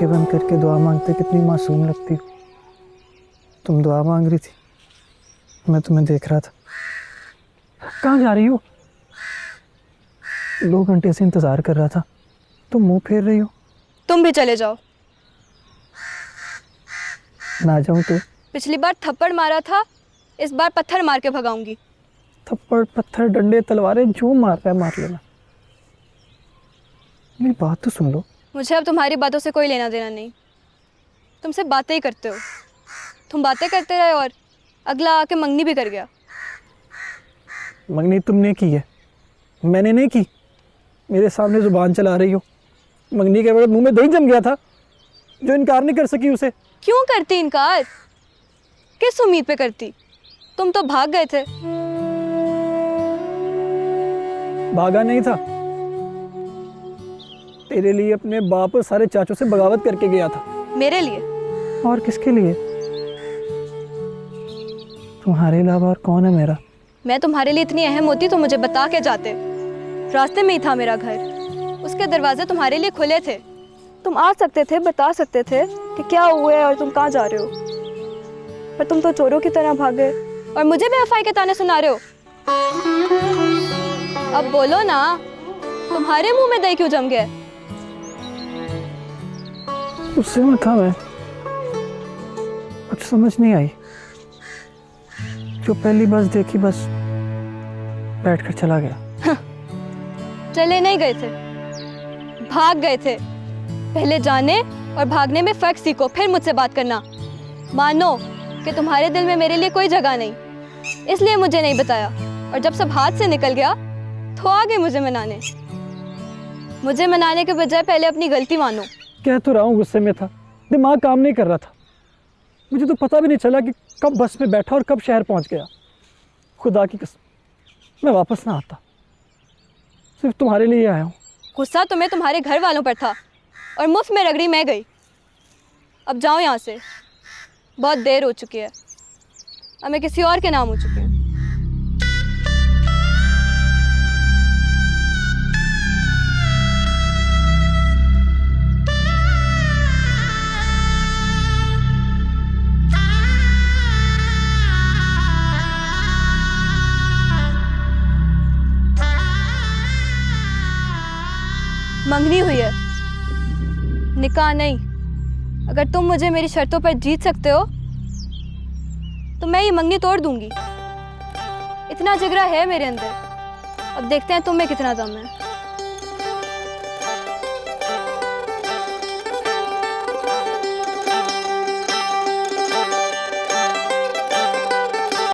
आंखें बंद करके दुआ मांगते कितनी मासूम लगती हो। तुम दुआ मांग रही थी, मैं तुम्हें देख रहा था। कहाँ जा रही हो? 2 घंटे से इंतजार कर रहा था, तुम मुंह फेर रही हो। तुम भी चले जाओ। ना जाऊं तो? पिछली बार थप्पड़ मारा था, इस बार पत्थर मार के भगाऊंगी। थप्पड़ पत्थर डंडे तलवारें जो मार रहा है मार लेना, मेरी बात तो सुन लो। मुझे अब तुम्हारी बातों से कोई लेना देना नहीं। तुमसे बातें ही करते हो। तुम बातें करते रहे और अगला आके मंगनी भी कर गया। मंगनी तुमने की है, मैंने नहीं की। मेरे सामने जुबान चला रही हो। मंगनी के बाद मुंह में दही जम गया था, जो इनकार नहीं कर सकी उसे। क्यों करती इनकार? किस उम्मीद पे करती? तुम तो भाग गए थे। भागा नहीं था, तेरे लिए अपने बाप और सारे चाचों से बगावत करके गया था। मेरे लिए? और किसके लिए? तुम्हारे अलावा और कौन है मेरा? मैं तुम्हारे लिए इतनी अहम होती तो मुझे बता के जाते। रास्ते में ही था मेरा घर, उसके दरवाजे तुम्हारे लिए खुले थे। तुम आ सकते थे, बता सकते थे कि क्या हुआ है और तुम कहाँ जा रहे हो, पर तुम तो चोरों की तरह भाग गए और मुझे बेवफाई के ताने सुना रहे हो। अब बोलो ना, तुम्हारे मुंह में दही क्यों जम गया? उससे में था मैं, कुछ समझ नहीं आई। जो पहली बस देखी बस बैठकर चला गया। चले नहीं गए थे, भाग गए थे। पहले जाने और भागने में फर्क सीखो, फिर मुझसे बात करना। मानो कि तुम्हारे दिल में मेरे लिए कोई जगह नहीं, इसलिए मुझे नहीं बताया। और जब सब हाथ से निकल गया तो आ गए मुझे मनाने। मुझे मनाने के बजाय पहले अपनी गलती मानो। कह तो रहा हूँ गुस्से में था, दिमाग काम नहीं कर रहा था। मुझे तो पता भी नहीं चला कि कब बस में बैठा और कब शहर पहुंच गया। खुदा की कसम, मैं वापस ना आता, सिर्फ तुम्हारे लिए आया हूँ। गुस्सा तुम्हें तुम्हारे घर वालों पर था और मुफ्त में रगड़ी मैं गई। अब जाओ यहाँ से, बहुत देर हो चुकी है। अब मैं किसी और के नाम हो चुकी हूँ। मंगनी हुई है, निकाह नहीं। अगर तुम मुझे मेरी शर्तों पर जीत सकते हो तो मैं ये मंगनी तोड़ दूंगी। इतना जिगरा है मेरे अंदर। अब देखते हैं तुम में कितना दम है।